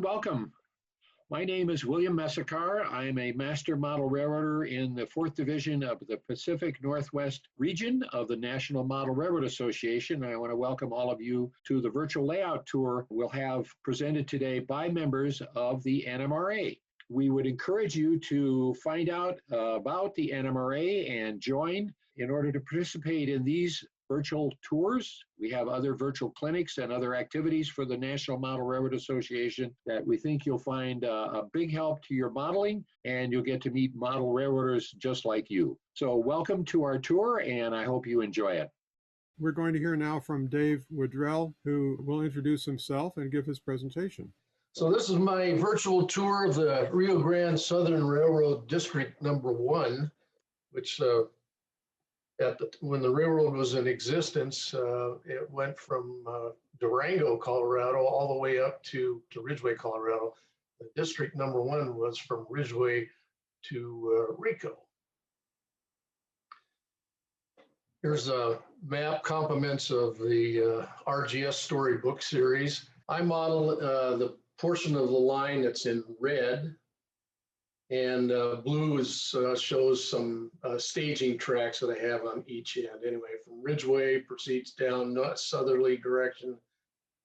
Welcome. My name is William Messakar. I am a master model railroader in the 4th Division of the Pacific Northwest region of the National Model Railroad Association. I want to welcome all of you to the virtual layout tour we'll have presented today by members of the NMRA. We would encourage you to find out about the NMRA and join in order to participate in these virtual tours. We have other virtual clinics and other activities for the National Model Railroad Association that we think you'll find a big help to your modeling, and you'll get to meet model railroaders just like you. So welcome to our tour, and I hope you enjoy it. We're going to hear now from Dave Woodrell, who will introduce himself and give his presentation. So this is my virtual tour of the Rio Grande Southern Railroad District Number 1, which when the railroad was in existence, it went from Durango, Colorado, all the way up to Ridgway, Colorado. The district number 1 was from Ridgway to Rico. Here's a map, complements of the RGS storybook series. I model the portion of the line that's in red, and blue shows some staging tracks that I have on each end. Anyway, from Ridgway proceeds down southerly direction,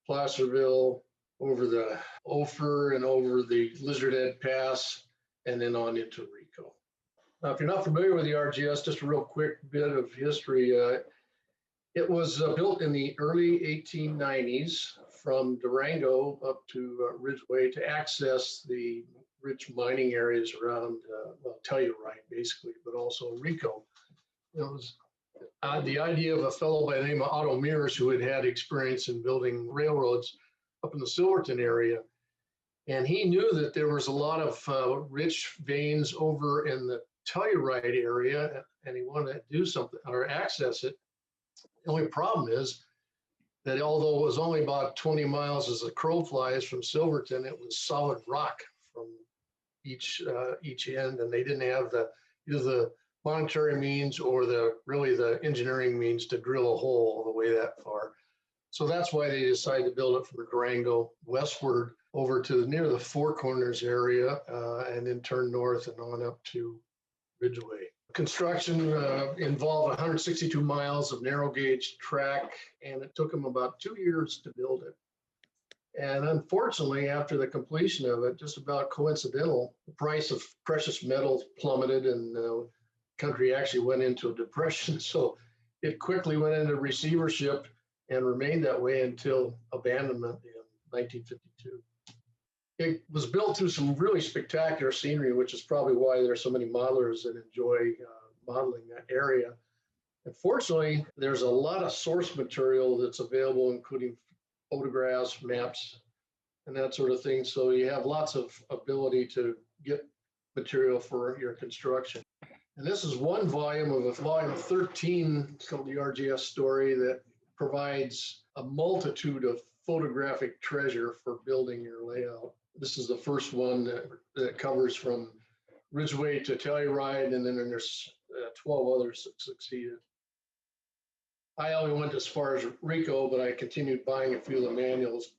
Placerville, over the Ophir and over the Lizard Head Pass, and then on into Rico. Now, if you're not familiar with the RGS, just a real quick bit of history. It was built in the early 1890s from Durango up to Ridgway to access the rich mining areas around, Telluride, basically, but also Rico. It was the idea of a fellow by the name of Otto Mears, who had had experience in building railroads up in the Silverton area. And he knew that there was a lot of rich veins over in the Telluride area, and he wanted to do something or access it. The only problem is that although it was only about 20 miles as the crow flies from Silverton, it was solid rock from each end, and they didn't have either the monetary means or the engineering means to drill a hole all the way that far. So that's why they decided to build it from Durango westward over to near the Four Corners area, and then turn north and on up to Ridgway. Construction involved 162 miles of narrow gauge track, and it took them about 2 years to build it. And unfortunately, after the completion of it, just about coincidental, the price of precious metals plummeted, and the country actually went into a depression. So it quickly went into receivership and remained that way until abandonment in 1952. It was built through some really spectacular scenery, which is probably why there are so many modelers that enjoy modeling that area. Unfortunately, there's a lot of source material that's available, including photographs, maps, and that sort of thing. So you have lots of ability to get material for your construction. And this is one volume of a volume 13 called the RGS story that provides a multitude of photographic treasure for building your layout. This is the first one that covers from Ridgway to Telluride, and then there's 12 others that succeeded. I only went as far as Rico, but I continued buying a few of the manuals,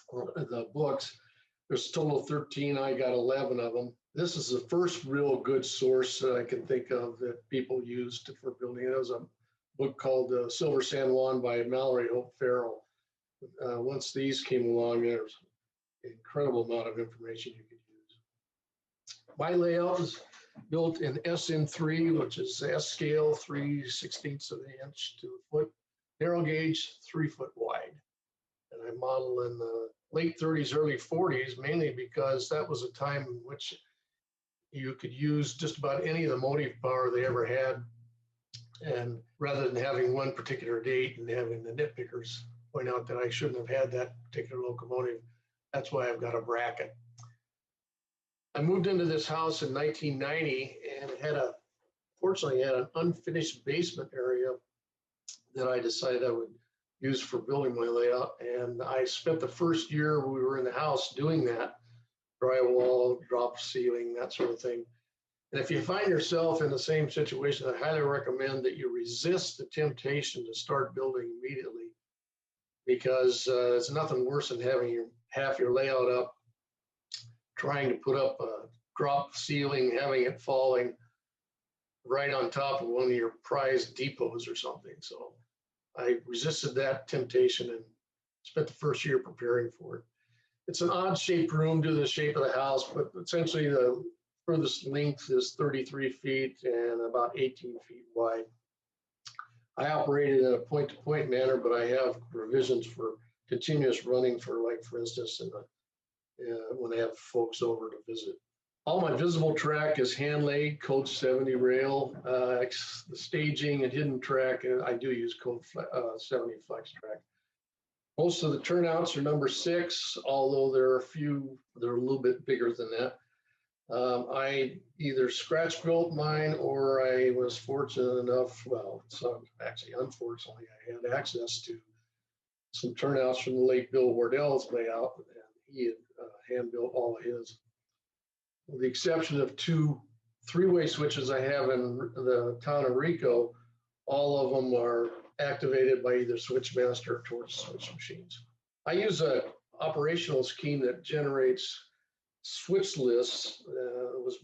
or the books. There's a total of 13. I got 11 of them. This is the first real good source that I can think of that people used for building. It was a book called Silver San Juan by Mallory Hope Farrell. Once these came along, there's an incredible amount of information you could use. My layout is built in Sn3, which is S scale, 3/16 of an inch to a foot, narrow gauge, 3 foot wide. And I model in the late 30s, early 40s, mainly because that was a time in which you could use just about any of the motive power they ever had. And rather than having one particular date and having the nitpickers point out that I shouldn't have had that particular locomotive, that's why I've got a bracket. I moved into this house in 1990, and it fortunately had an unfinished basement area that I decided I would use for building my layout. And I spent the first year we were in the house doing that, drywall, drop ceiling, that sort of thing. And if you find yourself in the same situation, I highly recommend that you resist the temptation to start building immediately, because it's nothing worse than having half your layout up trying to put up a drop ceiling, having it falling right on top of one of your prized depots or something. So I resisted that temptation and spent the first year preparing for it. It's an odd shaped room due to the shape of the house, but essentially the furthest length is 33 feet and about 18 feet wide. I operated in a point-to-point manner, but I have provisions for continuous running for, like, for instance, when I have folks over to visit. All my visible track is hand laid, code 70 rail. The staging and hidden track, I do use code 70 flex track. Most of the turnouts are number 6, although there are a few that are a little bit bigger than that. I either scratch built mine or I was fortunate enough, well, so actually unfortunately, I had access to some turnouts from the late Bill Wardell's layout, and he had hand built all of his. With the exception of 2 3-way switches I have in the town of Rico, all of them are activated by either Switchmaster or Torch switch machines. I use a operational scheme that generates switch lists. It was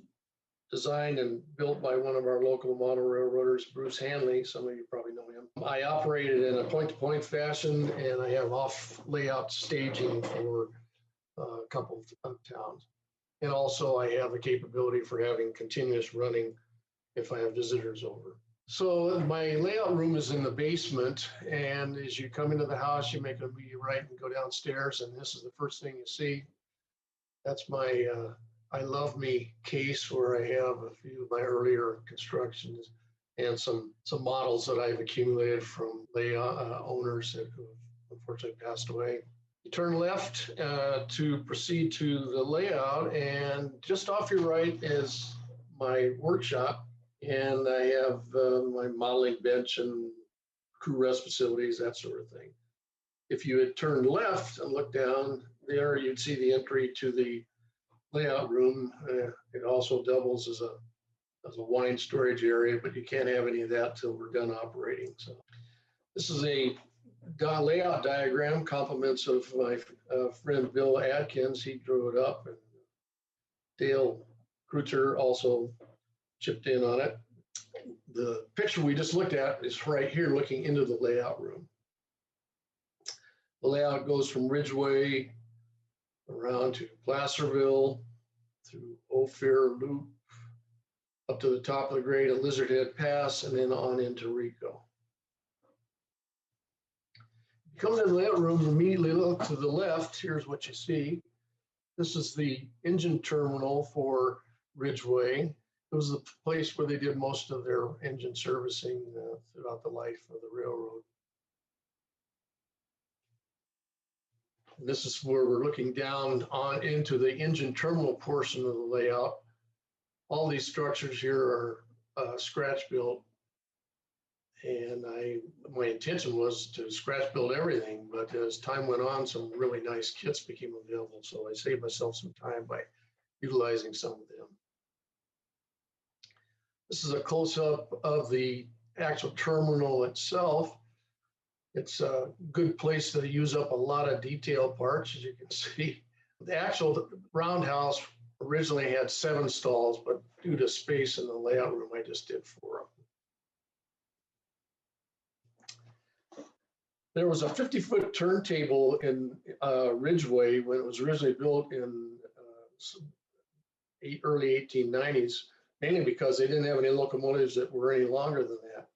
designed and built by one of our local model railroaders, Bruce Hanley. Some of you probably know him. I operated in a point-to-point fashion, and I have off layout staging for a couple of towns. And also I have the capability for having continuous running if I have visitors over. So my layout room is in the basement, and as you come into the house, you make a right and go downstairs, and this is the first thing you see. That's my I Love Me case, where I have a few of my earlier constructions and some models that I've accumulated from layout owners that have unfortunately passed away. You turn left to proceed to the layout, and just off your right is my workshop, and I have my modeling bench and crew rest facilities, that sort of thing. If you had turned left and looked down there, you'd see the entry to the layout room. It also doubles as a wine storage area, but you can't have any of that till we're done operating. So this is a layout diagram, compliments of my friend Bill Adkins. He drew it up, and Dale Kreutzer also chipped in on it. The picture we just looked at is right here looking into the layout room. The layout goes from Ridgeway around to Placerville, through Ophir Loop, up to the top of the grade at Lizard Head Pass, and then on into Rico. You come into the layout room, immediately look to the left, here's what you see. This is the engine terminal for Ridgeway. It was the place where they did most of their engine servicing throughout the life of the railroad. And this is where we're looking down on into the engine terminal portion of the layout. All these structures here are scratch built, and my intention was to scratch build everything, but as time went on, some really nice kits became available, so I saved myself some time by utilizing some of them. This is a close-up of the actual terminal itself. It's a good place to use up a lot of detail parts, as you can see. The actual roundhouse originally had 7 stalls, but due to space in the layout room, I just did 4 of them. There was a 50-foot turntable in Ridgeway when it was originally built in early 1890s, mainly because they didn't have any locomotives that were any longer than that.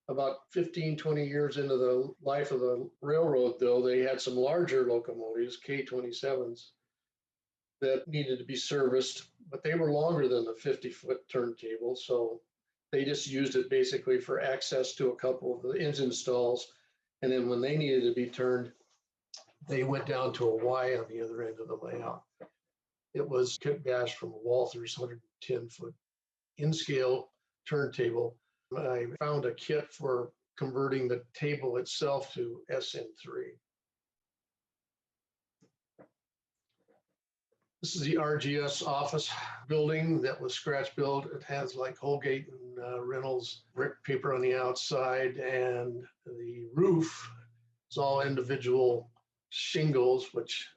About 15, 20 years into the life of the railroad, though, they had some larger locomotives, K-27s, that needed to be serviced, but they were longer than the 50-foot turntable, so they just used it basically for access to a couple of the engine stalls, and then when they needed to be turned, they went down to a Y on the other end of the layout. It was kit bashed from a Walther's 110-foot in-scale turntable. I found a kit for converting the table itself to Sn3. This is the RGS office building that was scratch built. It has like Holgate and Reynolds brick paper on the outside, and the roof is all individual shingles, which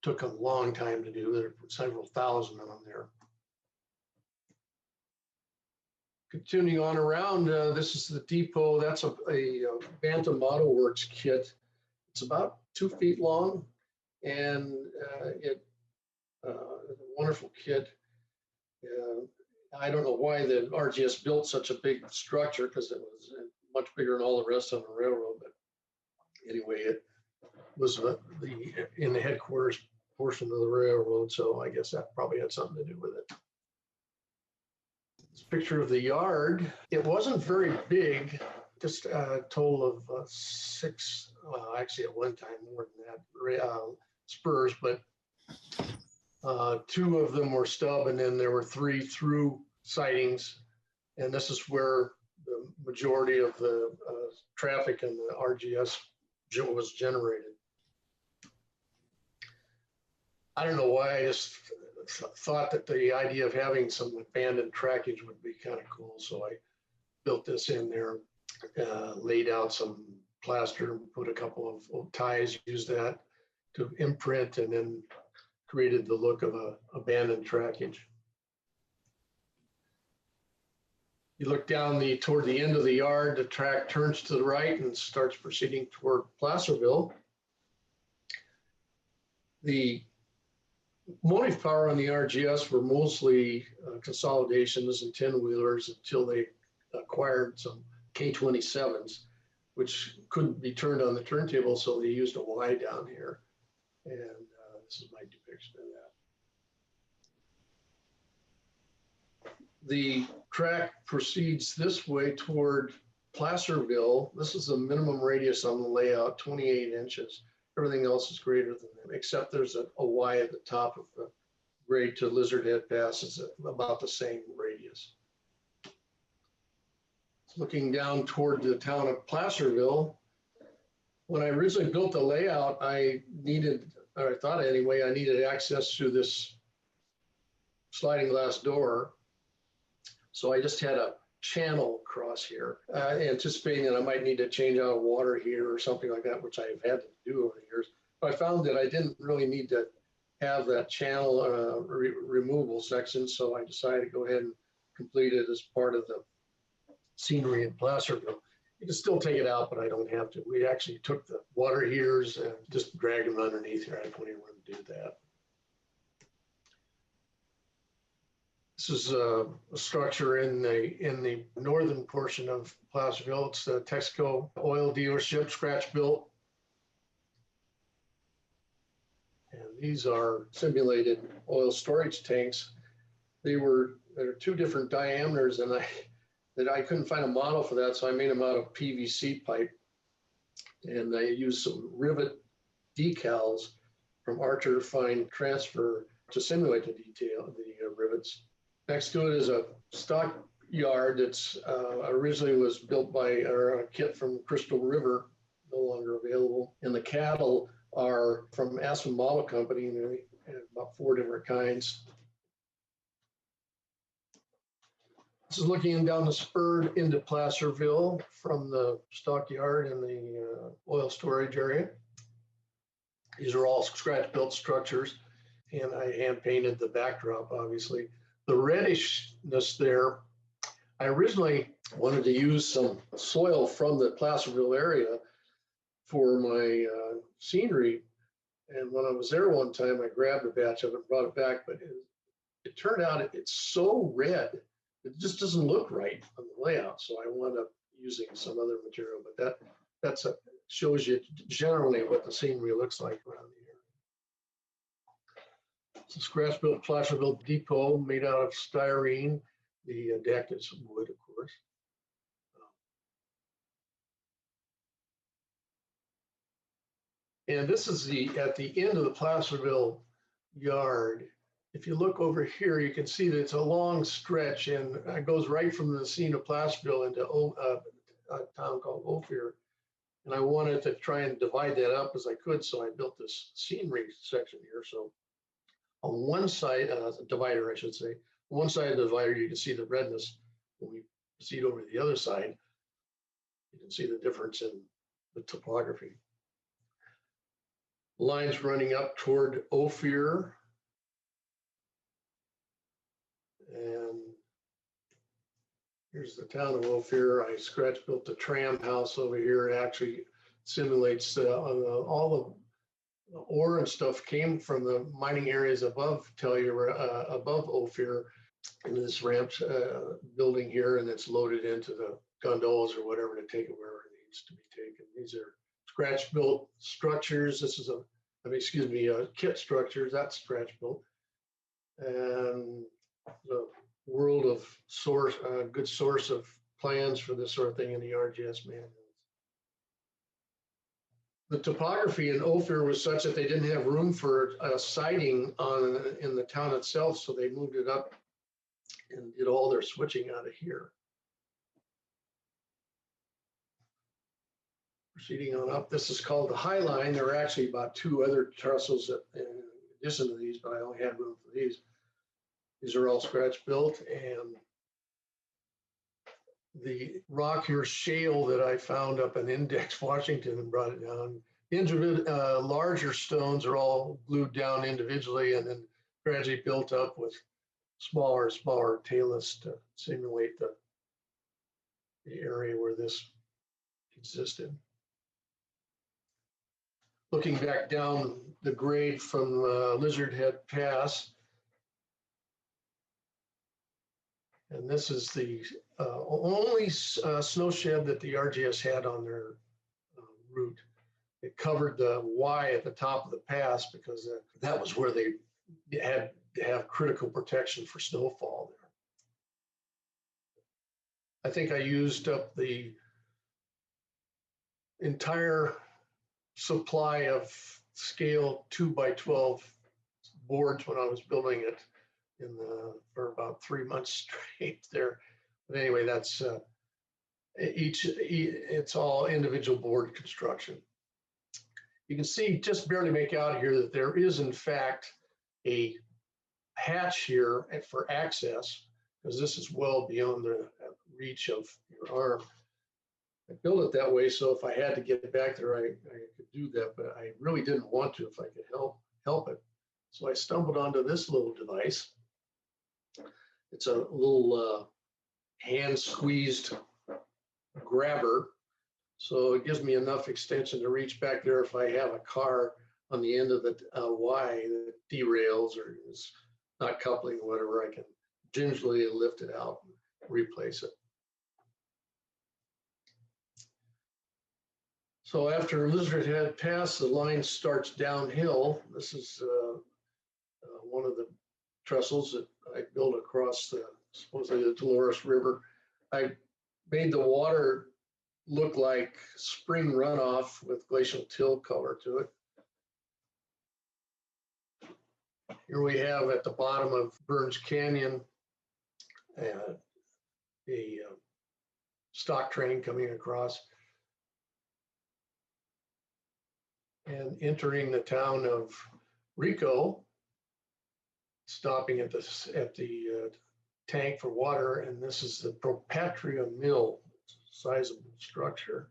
took a long time to do. There are several thousand of them there. Continuing on around, this is the depot. That's a Bantam Model Works kit. It's about 2 feet long, and it's a wonderful kit. I don't know why the RGS built such a big structure, because it was much bigger than all the rest on the railroad. But anyway, it was in the headquarters portion of the railroad, so I guess that probably had something to do with it. This picture of the yard. It wasn't very big, just a total of 6, well, actually at one time more than that, spurs, but 2 of them were stub, and then there were 3 through sidings. And this is where the majority of the traffic in the RGS was generated. I don't know why, I just thought that the idea of having some abandoned trackage would be kind of cool. So I built this in there, laid out some plaster, put a couple of ties, used that to imprint, and then created the look of a abandoned trackage. You look down toward the end of the yard, the track turns to the right and starts proceeding toward Placerville. The motive power on the RGS were mostly consolidations and 10-wheelers until they acquired some K27s, which couldn't be turned on the turntable, so they used a Y down here. And this is my depiction of that. The track proceeds this way toward Placerville. This is the minimum radius on the layout, 28 inches. Everything else is greater than that, except there's a Y at the top of the grade to Lizard Head Pass is about the same radius. Looking down toward the town of Placerville, when I originally built the layout, I needed, or I thought anyway, I needed access to this sliding glass door. So I just had a channel across here, anticipating that I might need to change out water here or something like that, which I've had to do over the years. But I found that I didn't really need to have that channel removal section, so I decided to go ahead and complete it as part of the scenery in Placerville. You can still take it out, but I don't have to. We actually took the water heaters and just dragged them underneath here. I don't even want to do that. This is a structure in the northern portion of Placerville. It's the Texaco oil dealership, scratch built. And these are simulated oil storage tanks. There are 2 different diameters, and I couldn't find a model for that, so I made them out of PVC pipe. And I used some rivet decals from Archer Fine Transfer to simulate the rivets. Next to it is a stock yard that's originally was built by a kit from Crystal River, no longer available. And the cattle are from Aspen Model Company, and they have about 4 different kinds. This is looking down the spur into Placerville from the stockyard and the oil storage area. These are all scratch-built structures, and I hand-painted the backdrop, obviously. The reddishness there, I originally wanted to use some soil from the Placerville area for my scenery. And when I was there one time, I grabbed a batch of it and brought it back, but it turned out it's so red, it just doesn't look right on the layout. So I wound up using some other material, but that shows you generally what the scenery looks like around here. It's a scratch-built Placerville depot made out of styrene. The deck is wood, of course. And this is at the end of the Placerville yard. If you look over here, you can see that it's a long stretch, and it goes right from the scene of Placerville into a town called Ophir. And I wanted to try and divide that up as I could, so I built this scenery section here. So on one side, divider, I should say, on one side of the divider, you can see the redness. When we proceed over to the other side, you can see the difference in the topography. Lines running up toward Ophir. And here's the town of Ophir. I scratch built the tram house over here. It actually simulates all the ore and stuff came from the mining areas above above Ophir into this ramp building here, and it's loaded into the gondolas or whatever to take it wherever it needs to be taken. These are scratch built structures. This is kit structures. That's scratch built. And the world of source, good source of plans for this sort of thing in the RGS manuals. The topography in Ophir was such that they didn't have room for a siding in the town itself, so they moved it up and did all their switching out of here. Proceeding on up, this is called the High Line. There were actually about 2 other trestles in addition to these, but I only had room for these. These are all scratch built, and the rock here shale that I found up in Index, Washington, and brought it down. Larger stones are all glued down individually and then gradually built up with smaller and smaller talus to simulate the area where this existed. Looking back down the grade from Lizard Head Pass, and this is the only snow shed that the RGS had on their route. It covered the Y at the top of the pass because that was where they had to have critical protection for snowfall there. I think I used up the entire supply of scale 2x12 boards when I was building it for about 3 months straight there. But anyway, that's it's all individual board construction. You can see, just barely make out here that there is in fact a hatch here for access, because this is well beyond the reach of your arm. I built it that way so if I had to get back there, I could do that, but I really didn't want to if I could help it. So I stumbled onto this little device. It's a little hand squeezed grabber. So it gives me enough extension to reach back there if I have a car on the end of the Y that derails or is not coupling or whatever. I can gingerly lift it out and replace it. So after Lizard Head Pass, the line starts downhill. This is one of the trestles that I built across supposedly the Dolores River. I made the water look like spring runoff with glacial till color to it. Here we have at the bottom of Burns Canyon a stock train coming across and entering the town of Rico, stopping at the tank for water. And this is the Propatria Mill, sizable structure.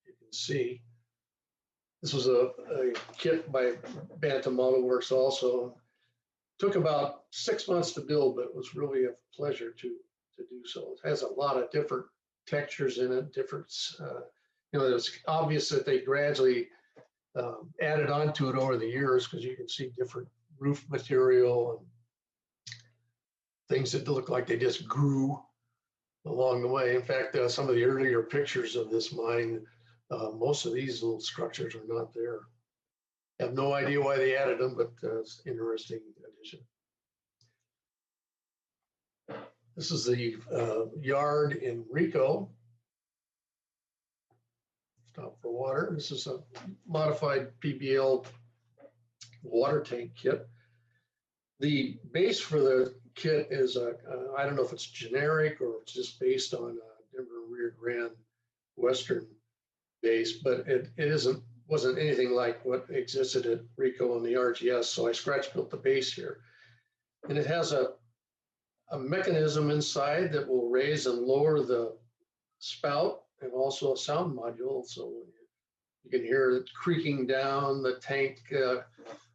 You can see this was a kit by Bantam Auto Works also. Took about 6 months to build, but it was really a pleasure to do so. It has a lot of different textures in it, it's obvious that they gradually added onto it over the years, because you can see different roof material and things that look like they just grew along the way. In fact, some of the earlier pictures of this mine, most of these little structures are not there. I have no idea why they added them, but it's an interesting addition. This is the yard in Rico. Stop for water. This is a modified PBL water tank kit. The base for the kit is I don't know if it's generic or it's just based on Denver Rio Grande Western base, but it wasn't anything like what existed at Rico and the RGS. So I scratch built the base here, and it has a mechanism inside that will raise and lower the spout, and also a sound module. So when you You can hear it creaking down, the tank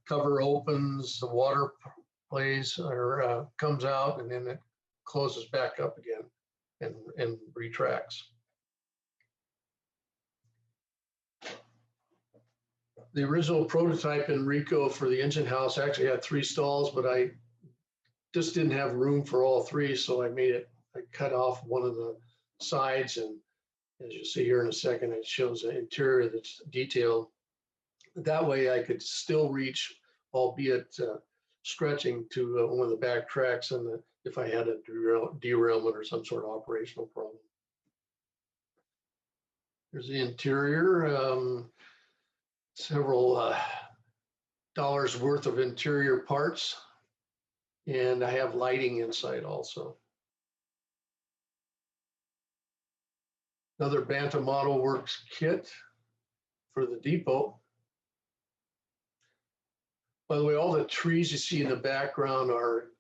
cover opens, the water plays or comes out, and then it closes back up again and retracts. The original prototype in Rico for the engine house actually had 3 stalls, but I just didn't have room for all 3, so I cut off one of the sides, and as you'll see here in a second, it shows an interior that's detailed. That way I could still reach, albeit stretching, to one of the back tracks and if I had a derailment or some sort of operational problem. Here's the interior, several dollars worth of interior parts, and I have lighting inside also. Another Bantam Model Works kit for the depot. By the way, all the trees you see in the background are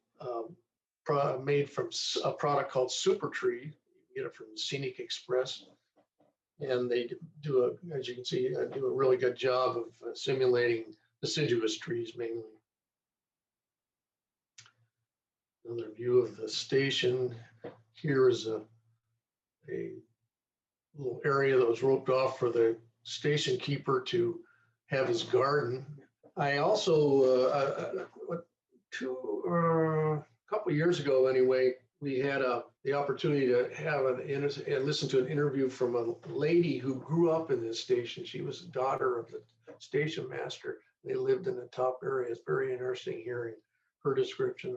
made from a product called Super Tree. You get it from Scenic Express. And they do, as you can see, do a really good job of simulating deciduous trees mainly. Another view of the station. Here is a little area that was roped off for the station keeper to have his garden. I also, a couple years ago anyway, we had the opportunity to have and listen to an interview from a lady who grew up in this station. She was the daughter of the station master. They lived in the top area. It's very interesting hearing her description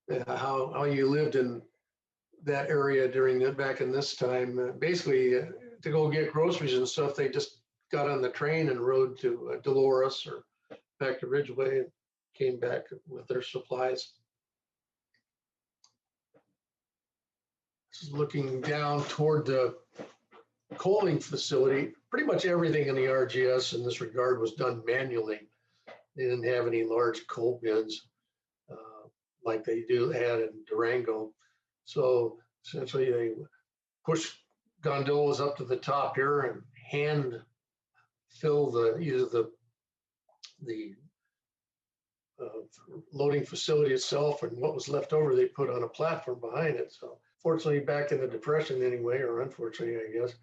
of how you lived in that area back in this time. Basically, to go get groceries and stuff, they just got on the train and rode to Dolores or back to Ridgeway and came back with their supplies. This is looking down toward the coaling facility. Pretty much everything in the RGS in this regard was done manually. They didn't have any large coal bins like they had in Durango. So essentially they push gondolas up to the top here and hand fill either the loading facility itself, and what was left over they put on a platform behind it. So fortunately, back in the Depression anyway, or unfortunately, I guess,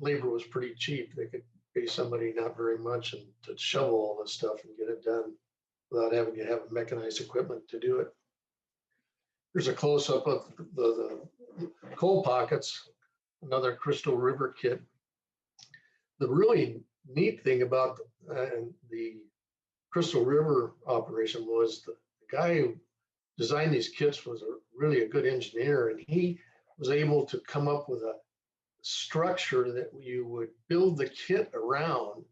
labor was pretty cheap. They could pay somebody not very much and to shovel all this stuff and get it done without having to have mechanized equipment to do it. Here's a close-up of the coal pockets, another Crystal River kit. The really neat thing about the Crystal River operation was the guy who designed these kits was really a good engineer, and he was able to come up with a structure that you would build the kit around,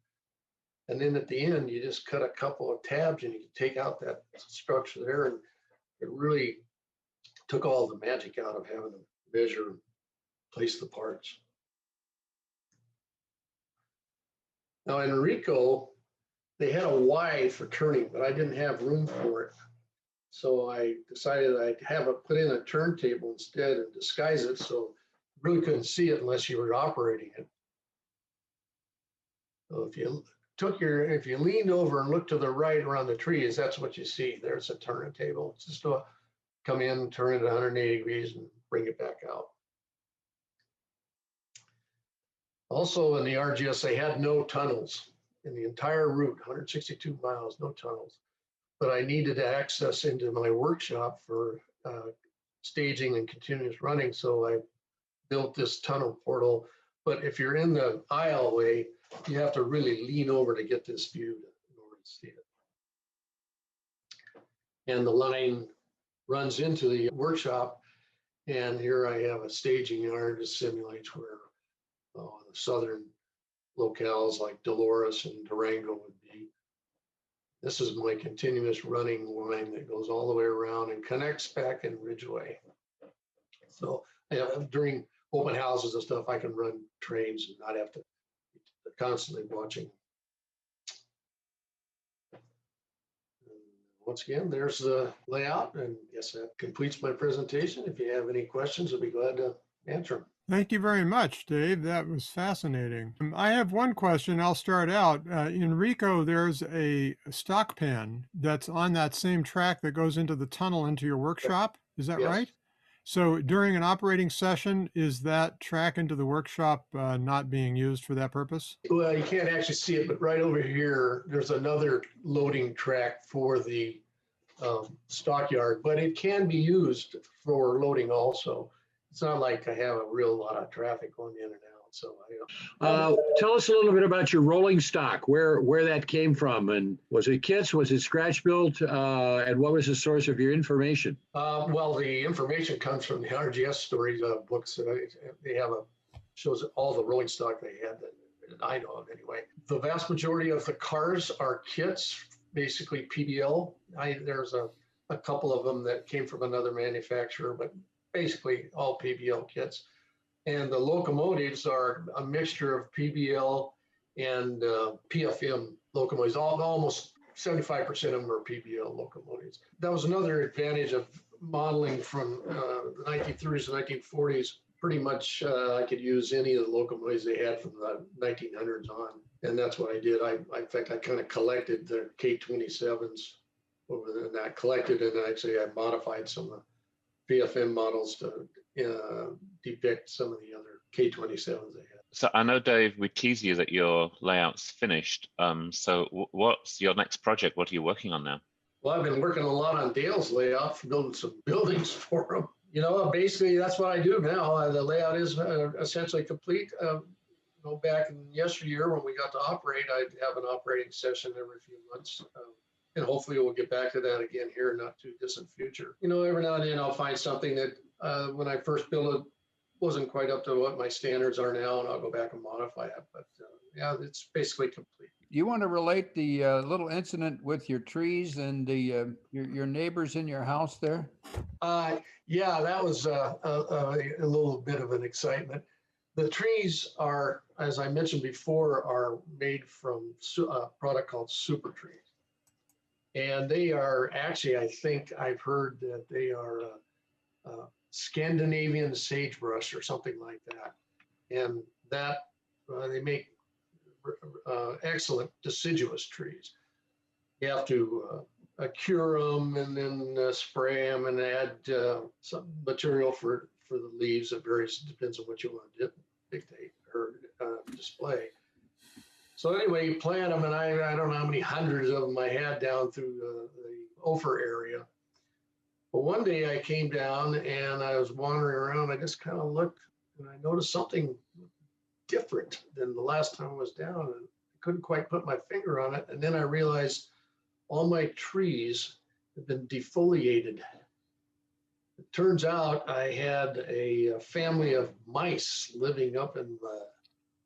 and then at the end you just cut a couple of tabs and you could take out that structure there, and it really took all the magic out of having to measure and place the parts. Now in Rico, they had a Y for turning, but I didn't have room for it. So I decided I'd have it put in a turntable instead and disguise it so you really couldn't see it unless you were operating it. So if you leaned over and looked to the right around the trees, that's what you see. There's a turntable. It's just to come in, turn it 180 degrees and bring it back out. Also in the RGS, they had no tunnels in the entire route, 162 miles, no tunnels. But I needed access into my workshop for staging and continuous running, so I built this tunnel portal. But if you're in the aisleway, you have to really lean over to get this view in order to see it. And the line runs into the workshop, and here I have a staging yard to simulate where the southern locales like Dolores and Durango would be. This is my continuous running line that goes all the way around and connects back in Ridgeway. So during open houses and stuff, I can run trains and not have to constantly watching. And once again, there's the layout, and yes, that completes my presentation. If you have any questions, I'll be glad to answer them. Thank you very much, Dave. That was fascinating. I have one question. I'll start out. In Rico, there's a stock pen that's on that same track that goes into the tunnel into your workshop. Is that Yes. right? So during an operating session, is that track into the workshop not being used for that purpose? Well, you can't actually see it, but right over here, there's another loading track for the stockyard, but it can be used for loading also. It's not like I have a real lot of traffic going in and out. So Tell us a little bit about your rolling stock, where that came from, and was it kits, was it scratch built, and what was the source of your information? well, the information comes from the RGS stories books. They have shows all the rolling stock they had that I know of anyway. The vast majority of the cars are kits, basically PBL. There's a couple of them that came from another manufacturer, but basically all PBL kits. And the locomotives are a mixture of PBL and PFM locomotives. Almost 75% of them are PBL locomotives. That was another advantage of modeling from the 1930s and 1940s. Pretty much I could use any of the locomotives they had from the 1900s on. And that's what I did. In fact, I kind of collected the K27s over there, and I collected and actually I modified some of the PFM models to depict some of the other K27s they had. So I know, Dave, we tease you that your layout's finished. So what's your next project? What are you working on now? Well, I've been working a lot on Dale's layout, building some buildings for him. You know, basically that's what I do now. The layout is essentially complete. Back in yesteryear when we got to operate, I'd have an operating session every few months. And hopefully we'll get back to that again here in not too distant future. Every now and then I'll find something that when I first built it wasn't quite up to what my standards are now, and I'll go back and modify it. But yeah, it's basically complete. You want to relate the little incident with your trees and the your neighbors in your house there? Yeah, that was a little bit of an excitement. The trees are, as I mentioned before, are made from a product called Super Trees. And they are actually, I think I've heard that they are Scandinavian sagebrush or something like that. And that they make excellent deciduous trees. You have to cure them and then spray them and add some material for the leaves. It varies, depends on what you want to dictate or display. So anyway, you plant them, and I don't know how many hundreds of them I had down through the Ophir area. But one day I came down and I was wandering around. I just kind of looked and I noticed something different than the last time I was down, and I couldn't quite put my finger on it. And then I realized all my trees had been defoliated. It turns out I had a family of mice living up in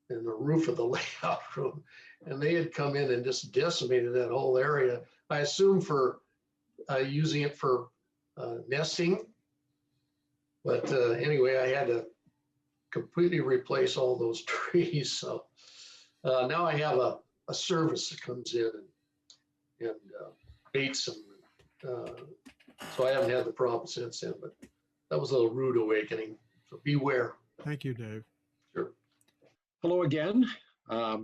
the roof of the layout room, and they had come in and just decimated that whole area. I assume for using it for nesting, but anyway, I had to completely replace all those trees. So now I have a service that comes in and baits them. So I haven't had the problem since then, but that was a little rude awakening. So beware. Thank you, Dave. Sure. Hello again.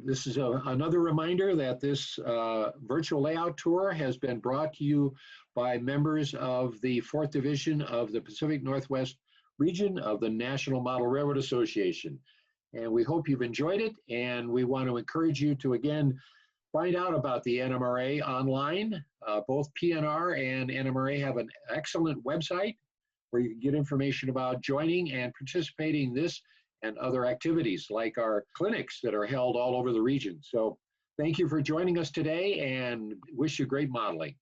This is another reminder that this virtual layout tour has been brought to you by members of the 4th Division of the Pacific Northwest region of the National Model Railroad Association. And we hope you've enjoyed it. And we want to encourage you to, again, find out about the NMRA online. Both PNR and NMRA have an excellent website where you can get information about joining and participating in this and other activities like our clinics that are held all over the region. So thank you for joining us today and wish you great modeling.